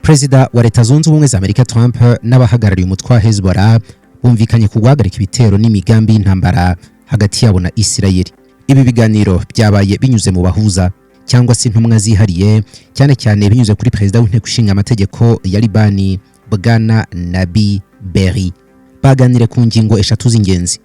Perezida wa Leta Zunze Ubumwe za Amerika Trump n'abahagarariye umutwe wa Hezbollah bumvikanye ku guhagarika ibitero n'imigambi y'intambara hagati yabo na Isirayeli. Ibi biganiro byabaye binyuze mu bahuza cyangwa se intumwa zihariye, cyane cyane binyuze kuri Perezida w'Inteko Ishinga Amategeko ya Libani Bwana Nabi Berri. Baganire ku ngingo eshatu z'ingenzi: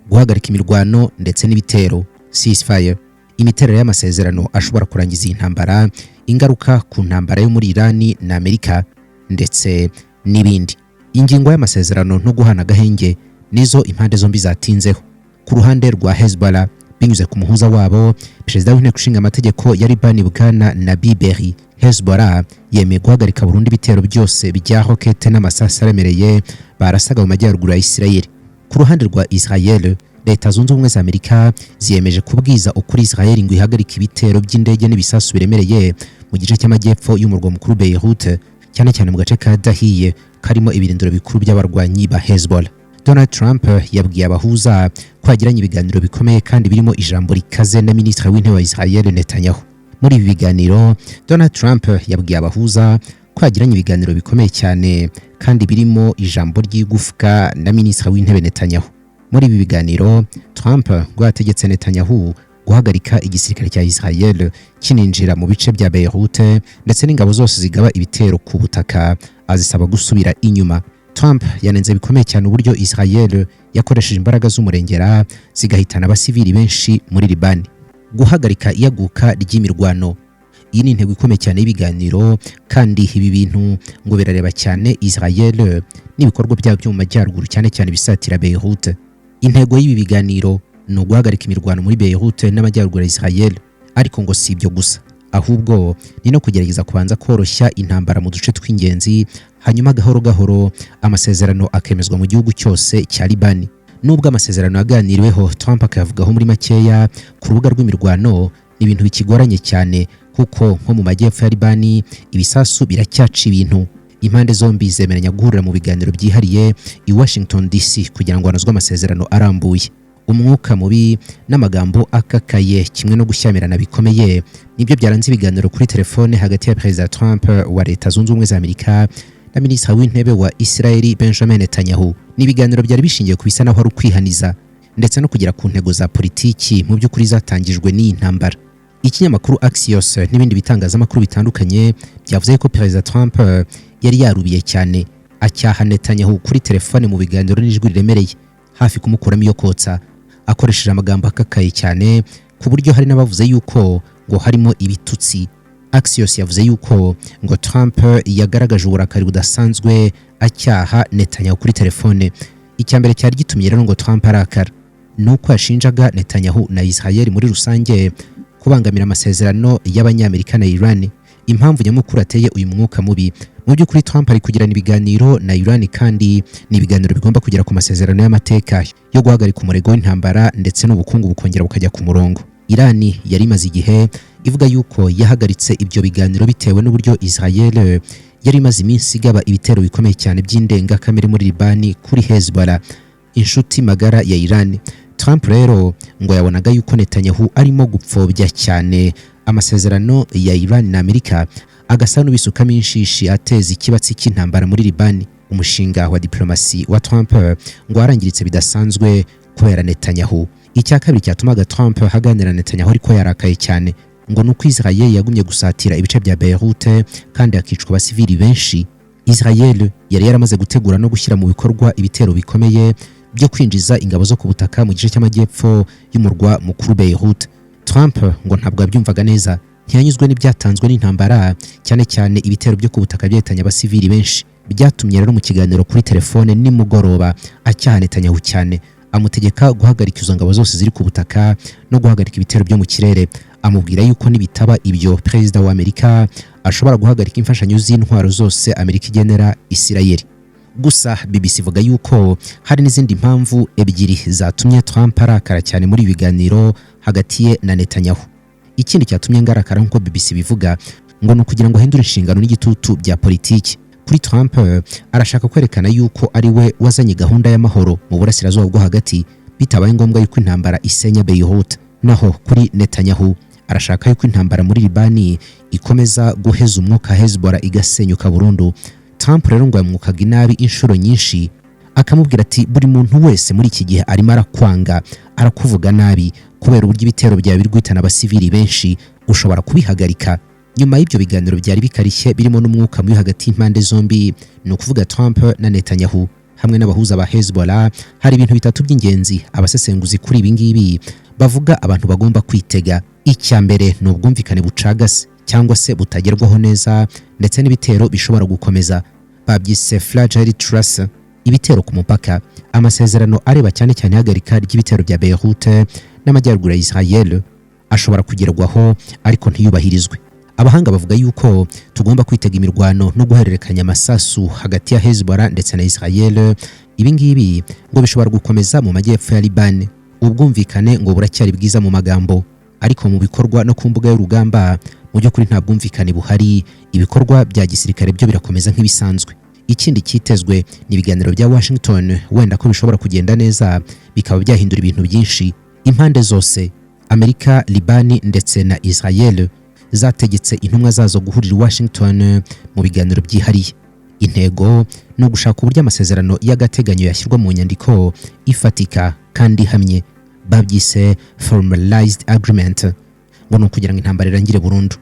guhagarika imirwano ndetse n'ibitero, ceasefire, imiterere y'amasezerano ashobora kurangiza iyi ntambara, ingaruka ku ntambara yo muri Irani na Amerika ndetse n'ibindi. Ingingo y'amasezerano no guhana agahenge nizo impande zombi zatinzeho. Ku ruhande rwa Hezbollah binyuze ku muhuza wabo, Perezida w'Inteko Ishinga Amategeko ya Libani Bwana Nabi Berri, Hezbollah yemeye guhagarika burundu ibitero byose bya rokete n'amasasu aremereye barasaga mu majyaruguru ya Isirayeli. Ku ruhande rwa Israel, Leta Zunze Ubumwe za Amerika ziyemeje kubwiza ukuri Israel ngo ihagarike ibitero by'indege n'ibisasu biremereye mu gice cy'amajyepfo y'umurwa mukuru Beirut, cyane cyane mu gace ka Dahiye karimo ibirindiro bikuru by'abarwanyi ba Hezbollah. Donald Trump yabwiye abahuza ko yagiranye ibiganiro bikomeye kandi birimo ijambo rikaze na Minisitiri w'Intebe wa Israel Netanyahu. Muri ibi biganiro, Donald Trump yabwiye abahuza ko yagiranye ibiganiro bikomeye cyane kandi birimo ijambo ry'igufwa na Minisitiri w'Intebe Netanyahu. Muri ibi biganiro, Trump ngo yategetse Netanyahu guhagarika igisirikare cya Israel kininjira mu bice bya Beirut ndetse n'ingabo zose zigaba ibitero ku butaka, azisaba gusubira inyuma. Trump yanenze bikomeye cyane uburyo Israel yakoresheje imbaraga z'umurengera zigahitana abasivili benshi muri Libani. Guhagarika iyaguka ry'imirwano, iyi ni intego ikomeye cyane y'ibiganiro, kandi ibi bintu ngo birareba cyane Israel n'ibikorwa byabo mu majyaruguru, cyane cyane bisatira Beirut. Intego y'ibi biganiro ni uguhagarika imirwano muri Beirut n'amajyaruguru ya Israel, ariko ngo si ibyo gusa, ahubwo ni no kugerageza kubanza koroshya intambara mu duce tw'ingenzi, hanyuma gahoro gahoro amasezerano akemezwa mu gihugu cyose cya Libani. Nubwo amasezerano yaganiriweho, Trump akavugaho muri makeya ku rubuga rw'imirwano, ni ibintu bikigoranye cyane kuko nko mu majyepfo ya Libani ibisasu biracyaca ibintu. Impande zombi zemeranya guhurira mu biganiro byihariye i Washington DC kugira ngo hanozwe amasezerano arambuye. Umwuka mubi n'amagambo akakaye kimwe no gushyamirana bikomeye nibyo byaranze ibiganiro kuri telefone hagati ya Perezida Trump wa Leta Zunze Ubumwe za Amerika na Minisitiri w'Intebe wa Israel Benjamin Netanyahu. Ni ibiganiro byari bishingiye ku bisa naho ari ukwihaniza ndetse no kugera ku ntego za politiki mu by'ukuri zatangijwe n'iyi ntambara. Ikinyamakuru Axios n'ibindi bitangazamakuru bitandukanye byavuze ko Perezida Trump yari yarubiye cyane, acyaha Netanyahu kuri telefone mu biganiro n'ijwi riremereye, hafi kumukuramo iyo kotsa, akoresheje amagambo akakaye cyane ku buryo hari n'abavuze yuko ngo harimo ibitutsi. Axios yavuze yuko ngo Trump yagaragaje uburakari budasanzwe acyaha Netanyahu kuri telefone. Icyambere cyari gitumye rero ngo Trump arakara nuko yashinjaga Netanyahu na Israel muri rusange kubangamira amasezerano y'Abanyamerika na Iran. Impamvu nyamukuru ateye uyu mwuka mubi, mu by'ukuri Trump ari kugirana ibiganiro na Iran, kandi ni ibiganiro bigomba kugera ku masezerano y'amateka yo guhagarika umurego w'intambara ndetse n'ubukungu bukongera bukajya ku murongo. Iran yari imaze igihe ivuga yuko yahagaritse ibyo biganiro bitewe n'uburyo Israel yari imaze iminsi igaba ibitero bikomeye cyane by'indengakamere muri Libani kuri Hezbollah, inshuti magara ya Iran. Trump rero ngo yabonaga yuko Netanyahu arimo gupfobya cyane amasezerano ya Iran na Amerika, agasa n'ubisukamo inshishi ateza ikibatsi cy'intambara muri Libani. Umushinga wa diplomasi wa Trump ngo warangiritse bidasanzwe kubera Netanyahu. Icya kabiri cyatumaga Trump haganira Netanyahu ariko yarakaye cyane ngo nuko Israel yagumye gusatira ibice bya Beirut kandi akicwa abasivili benshi. Israel yari yaramaze gutegura no gushyira mu bikorwa ibitero bikomeye byo kwinjiza ingabo zo ku butaka mu gice cy'amajyepfo y'umurwa mukuru Beirut. Trump ngo ntabwo abyumvaga neza, ntiyanyuzwe n'ibyatanzwe n'intambara, cyane cyane ibitero byo ku butaka byahitanye abasivili benshi. Byatumye rero mu kiganiro kuri telefone nimugoroba acyaha Netanyahu cyane, amutegeka guhagarika izo ngabo zose ziri ku butaka no guhagarika ibitero byo mu kirere. Amubwira yuko nibitaba ibyo, Perezida wa Amerika ashobora guhagarika imfashanyo z'intwaro zose Amerika igenera Isirayeli. Gusa BBC ivuga yuko hari n'izindi mpamvu ebyiri zatumye Trump arakara cyane muri ibiganiro hagati ye na Netanyahu. Ikindi cyatumye ngarakara nk'uko BBC bivuga ngo ni ukugira ngo ahindure inshingano n'igitutu bya politiki. Kuri Trump arashaka kwerekana yuko ari we wazanye gahunda y'amahoro mu burasirazuba bwo hagati, bitabaye ngombwa yuko intambara isenya Beirut. Naho kuri Netanyahu arashaka yuko intambara muri Libani ikomeza guheza umwuka Hezbollah igasenyuka burundu. Trump rero ngo yamwukaga inabi inshuro nyinshi, akamubwira ati buri muntu wese muri iki gihe arimo arakwanga, arakuvuga nabi kubera uburyo ibitero byawe biri guhitana abasivili benshi, ushobora kubihagarika. Nyuma y'ibyo biganiro byari bikarishye birimo n'umwuka mubi hagati y'impande zombi, ni ukuvuga Trump na Netanyahu hamwe n'abahuza ba Hezbollah, hari ibintu bitatu by'ingenzi abasesenguzi kuri ibi ngibi bavuga abantu bagomba kwitega. Icya mbere ni ubwumvikane bucagase cyangwa se butagerwaho neza, ndetse n'ibitero bishobora gukomeza. Babyise fragile truce, ibitero ku mupaka, amasezerano areba cyane cyane ihagarika ry'ibitero bya Beirut n'amajyaruguru ya Israel ashobora kugerwaho ariko ntiyubahirizwe. Abahanga bavuga yuko tugomba kwitega imirwano no guhererekanya amasasu hagati ya Hezbollah ndetse na Israel. Ibi ngibi ngo bishobora gukomeza mu majyepfo ya Liban. Ubwumvikane ngo buracyari bwiza mu magambo, ariko mu bikorwa no ku mbuga y'urugamba mu by'ukuri nta bwumvikane buhari. Ibikorwa bya gisirikare byo birakomeza nk'ibisanzwe. Ikindi cyitezwe ni ibiganiro bya Washington, wenda ko bishobora kugenda neza bikaba byahindura ibintu byinshi. Impande zose, Amerika, Libani ndetse na Israel, zategetse intumwa zazo guhurira Washington mu biganiro byihariye. Intego ni ugushaka uburyo amasezerano y'agateganyo yashyirwa mu nyandiko ifatika kandi ihamye. Babyise formalized agreement, ngo ni ukugira ngo intambara irangire burundu.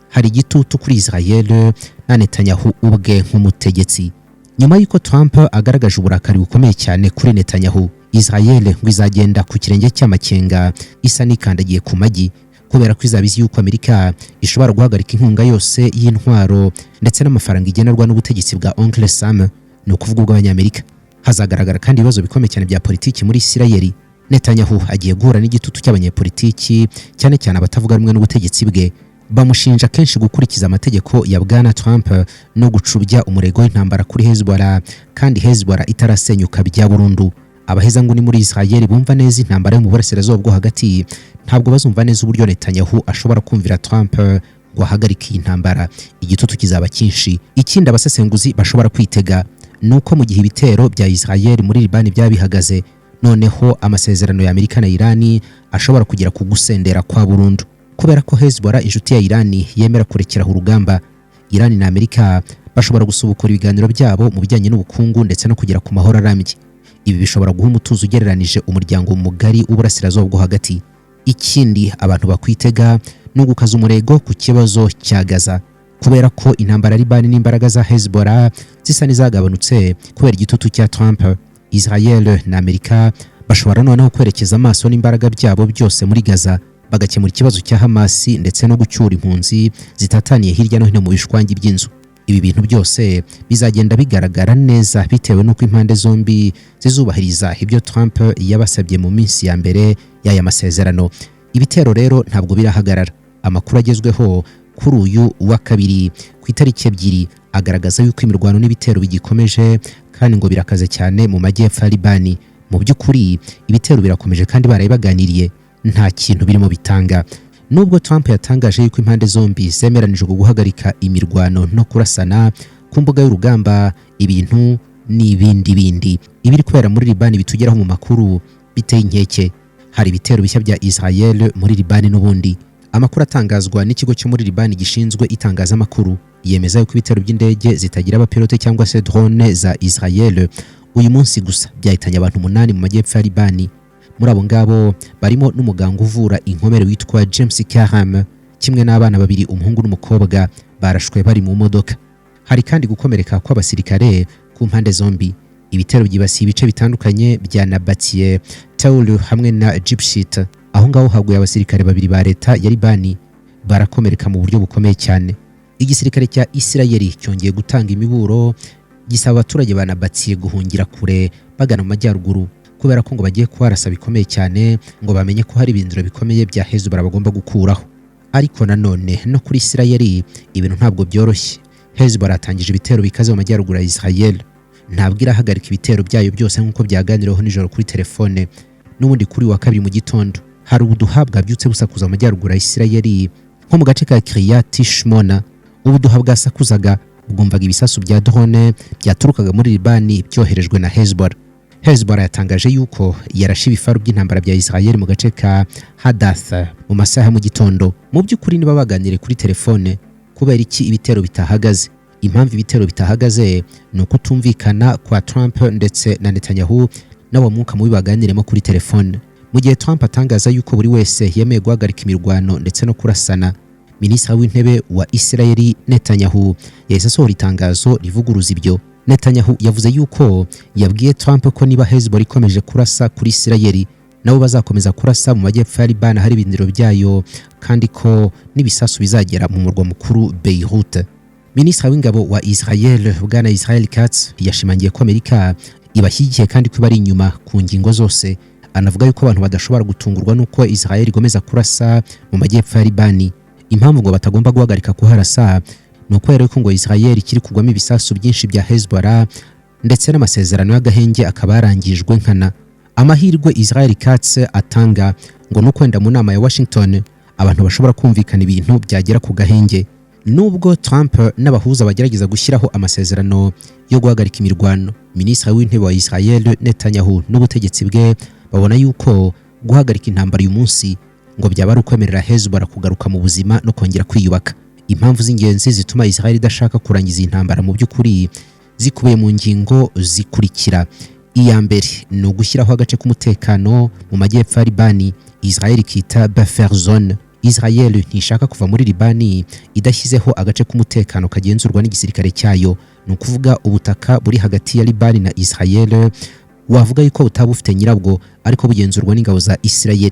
Hari igitutu kuri Israel na Netanyahu ubwe nk'umutegetsi. Nyuma y'uko Trump agaragaje uburakari bukomeye cyane kuri Netanyahu, Israel ngo izagenda ku kirenge cy'amakenga isa n'ikandagiye ku magi, kubera ko izabizi yuko Amerika ishobora guhagarika inkunga yose y'intwaro ndetse n'amafaranga igenerwa n'ubutegetsi bwa Uncle Sam, ni ukuvuga ubw'Abanyamerika. Hazagaragara kandi ibibazo bikomeye cyane bya politiki muri Israel. Netanyahu agiye guhura n'igitutu cy'abanyepolitiki, cyane cyane abatavuga rumwe n'ubutegetsi bwe. Bamushinja kenshi gukurikiza amategeko ya Bwana Trump no gucubya umurego w'intambara kuri Hezbollah, kandi Hezbollah itarasenyuka bya burundu. Abaheza ngo ni muri Israel bumva neza intambara yo mu burasirazuba bwo hagati, ntabwo bazumva neza uburyo Netanyahu ashobora kumvira Trump ngo ahagarike iyi ntambara. Igitutu kizaba cyinshi. Ikindi abasesenguzi bashobora kwitega nuko mu gihe ibitero bya Israel muri Libani byaba bihagaze, noneho amasezerano ya Amerika na Irani ashobora kugira ku gusendera kwa burundu, kubera ko Hezbollah inshuti ya Irani yemera kurekeraho urugamba. Irani na Amerika bashobora gusubukura ibiganiro byabo mu bijyanye n'ubukungu ndetse no kugera ku mahoro arambye. Ibi bishobora guha umutuzo ugereranije umuryango mugari w'uburasirazuba bwo hagati. Ikindi abantu bakwitega ni ugukaza umurego ku kibazo cya Gaza, kubera ko intambara ya Libani n'imbaraga za Hezbollah zisa n'izagabanutse kubera igitutu cya Trump. Israel na Amerika bashobora noneho kwerekeza amaso n'imbaraga byabo byose muri Gaza, bagakemura ikibazo cya Hamas ndetse no gucyura impunzi zitataniye hirya no hino mu bishwangi by'inzu. Ibi bintu byose bizagenda bigaragara neza bitewe n'uko impande zombi zizubahiriza ibyo Trump yabasabye mu minsi ya mbere y'aya masezerano. Ibitero rero ntabwo birahagarara. Amakuru agezweho kuri uyu wa kabiri ku itariki 2 agaragaza yuko imirwano n'ibitero bigikomeje, kandi ngo birakaze cyane mu majyepfo ya Libani. Mu by'ukuri ibitero birakomeje kandi baraye baganiriye, nta kintu birimo bitanga. Nubwo Trump yatangaje yuko impande zombi zemeranije guhagarika imirwano no kurasana ku mbuga y'urugamba, ibintu n'ibindi bindi ibiri kubera muri Libani bitugeraho mu makuru biteye inkeke. Hari ibitero bishya bya Israel muri Libani n'ubundi. Amakuru atangazwa n'ikigo cyo muri Libani gishinzwe itangazamakuru yemeza yuko ibitero by'indege zitagira abapilote cyangwa se drone za Israel uyu munsi gusa byahitanye abantu 8 mu majyepfo ya Libani. Muri abo ngabo barimo n'umuganga uvura inkomere witwa James Kaham, kimwe n'abana 2, umuhungu n'umukobwa, barashwe bari mu modoka. Hari kandi gukomereka kw'abasirikare ku mpande zombi. Ibitero byibasiye ibice bitandukanye bya Nabatie, Taulu hamwe na Jibshit. Aho ngaho haguye abasirikare 2 ba leta ya Libani, barakomereka mu buryo bukomeye cyane. Igisirikare cya Israeli cyongeye gutanga imiburo gisaba abaturage ba Nabatie guhungira kure bagana mu majyaruguru, kubera ko ngo bagiye kuharasa bikomeye cyane, ngo bamenye ko hari ibindiro bikomeye bya Hezbollah bagomba gukuraho. Ariko nanone no kuri Israeli ibintu ntabwo byoroshye. Hezbollah atangije ibitero bikaze mu majyaruguru ya Israel, ntabwo irahagarika ibitero byayo byose nk'uko byaganiriweho nijoro kuri telefone. N'ubundi kuri wa kabiri mu gitondo hari ubuduha bwabyutse busakuza mu majyaruguru ya Israeli nko mu gace ka Kiryat Shmona. Ubuduha bwasakuzaga bwumvaga ibisasu bya drone byaturukaga muri Libani byoherejwe na Hezbollah. Hezbollah yatangaje yuko yarashe ibifaru by'intambara bya Israel mu gace ka Hadath mu masaha mu gitondo. Mu by'ukuri niba baganire kuri telefone kubera iki ibitero bitahagaze. Impamvu ibitero bitahagaze ni ukutumvikana kwa Trump ndetse na Netanyahu nabo mwuka mubi baganiremo kuri telefone. Mu gihe Trump atangaza yuko buri wese yemeye guhagarika imirwano ndetse no kurasana, Minisitiri w'intebe wa Israeli Netanyahu yahise asohora itangazo rivuguruza ibyo. Netanyahu yavuze yuko yabwiye Trump ko niba Hezbollah ikomeje kurasa kuri Israeli, nabo bazakomeza kurasa mu majyepfo ya Liban hari ibindiro byayo, kandi ko n'ibisasu bizagera mu murwa mukuru Beirut. Minisitiri w'ingabo wa Israel Bwana Israel Katz yashimangiye ko Amerika ibashyigikiye kandi ko bari inyuma ku ngingo zose. Anavuga yuko abantu badashobora gutungurwa nuko Israel igomeza kurasa mu majyepfo ya Liban. Impamvu ngo batagomba guhagarika kuharasa nuko rero ko ngo Israel ikiri kugwamo ibisasu byinshi bya Hezbollah ndetse n'amasezerano y'agahenge akaba yarangijwe nkana. Amahirwe Israel Katz atanga ngo nuko wenda mu nama ya Washington abantu bashobora kumvikana ibintu byagera ku gahenge. Nubwo Trump n'abahuza bagerageza gushyiraho amasezerano yo guhagarika imirwano, Minisitiri w'intebe wa Israel Netanyahu n'ubutegetsi bwe babona yuko guhagarika intambara uyu munsi ngo byaba ari ukwemerera Hezbollah kugaruka mu buzima no kongera kwiyubaka. Impamvu z'ingenzi zituma Israel idashaka kurangiza intambara mu by'ukuri zikubiye mu ngingo zikurikira. Iya mbere ni ugushyiraho agace k'umutekano mu majyepfo ya Liban Israel ikita buffer zone. Israel ntishaka kuva muri Liban idashyizeho agace k'umutekano kagenzurwa n'igisirikare cyayo. Ni ukuvuga ubutaka buri hagati ya Liban na Israel wavuga yuko butaba bufite nyirabwo ariko bugenzurwa n'ingabo za Israel.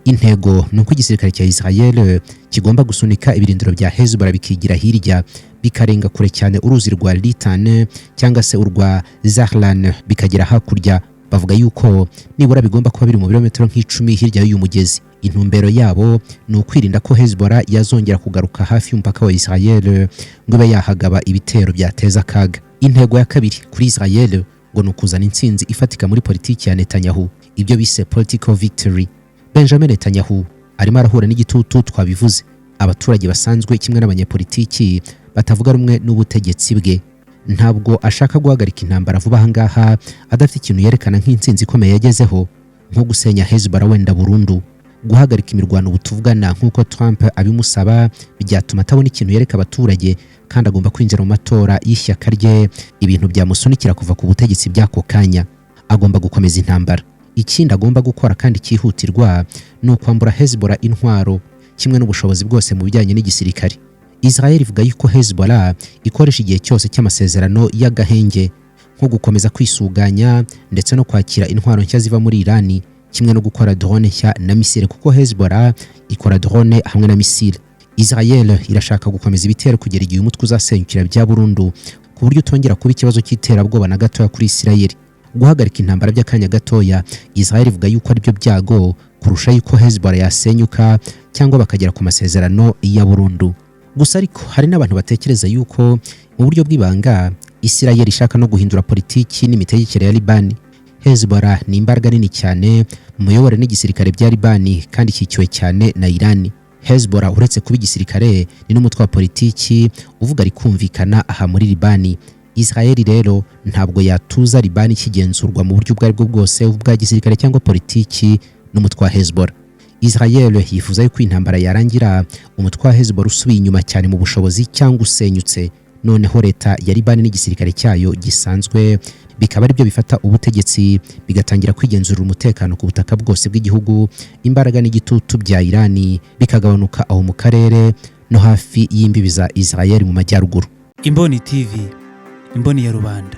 Intego ni uko igisirikare cya Israel kigomba gusunika ibirindiro bya Hezbollah bikigira hirya bikarenga kure cyane uruzi rwa Litani cyangwa se urwa Zahlan bikagera hakurya. Bavuga yuko nibura bigomba kuba biri mu birometero nk'icumi hirya y'uyu mugezi. Intumbero yabo ni ukwirinda ko Hezbollah yazongera kugaruka hafi y'umupaka wa Israel ngo ibe yahagaba ibitero byateza akaga. Intego ya kabiri kuri Israel ngo ni ukuzana intsinzi ifatika muri politiki ya Netanyahu, ibyo bise political victory. Benjamin Netanyahu arimo arahura n'igitutu twabivuze. Abaturage basanzwe kimwe n'abanyepolitiki batavuga rumwe n'ubutegetsi bwe. Ntabwo ashaka guhagarika intambara vuba ahangaha adafite ikintu yerekana nk'intsinzi ikomeye yagezeho, nko gusenya Hezbollah wenda burundu. Guhagarika imirwano butuvugana nk'uko Trump abimusaba byatuma atabona ikintu yereka abaturage, kandi agomba kwinjira mu matora y'ishyaka rye, ibintu byamusunikira kuva ku butegetsi by'ako kanya. Agomba gukomeza intambara. Ikindi agomba gukora kandi cyihutirwa ni ukwambura Hezbollah intwaro kimwe n'ubushobozi bwose mu bijyanye n'igisirikare. Israel ivuga yuko Hezbollah ikoresha igihe cyose cy'amasezerano y'agahenge nko gukomeza kwisuganya ndetse no kwakira intwaro nshya ziva muri Iran, kimwe no gukora drone nshya na misile, kuko Hezbollah ikora drone hamwe na misile. Israel irashaka gukomeza ibitero kugera igihe umutwe uzasenyukira bya burundu ku buryo utongera kuba ikibazo cy'iterabwoba na gatoya kuri Israel. Guhagarika intambara by'akanya gatoya, Israel ivuga yuko ari byo byago kurusha yuko Hezbollah yasenyuka cyangwa bakagera ku masezerano ya burundu. Gusa ariko hari n'abantu batekereza yuko mu buryo bw'ibanga Israel ishaka no guhindura politiki n'imitegekere ya Liban. Hezbollah ni imbaraga nini cyane mu muyobore n'igisirikare bya Liban kandi ishyigikiwe cyane na Iran. Hezbollah uretse kuba igisirikare ni n'umutwe wa politiki uvuga rikumvikana aha muri Liban. Israel rero ntabwo yatuza Liban kigenzurwa mu buryo bwari bwo bwose bwa gisirikare cyangwa politiki n'umutwe wa Hezbollah. Israel yifuza yuko intambara yarangira umutwe wa Hezbollah usubiye inyuma cyane mu bushobozi cyangwa usenyutse, noneho leta ya Liban n'igisirikare cyayo gisanzwe bikaba ari byo bifata ubutegetsi bigatangira kwigenzurira umutekano ku butaka bwose bw'igihugu. Imbaraga n'igitutu bya Iran bikagabanuka aho mu karere no hafi y'imbibi za Israel mu majyaruguru. Imboni TV, imboni ya rubanda.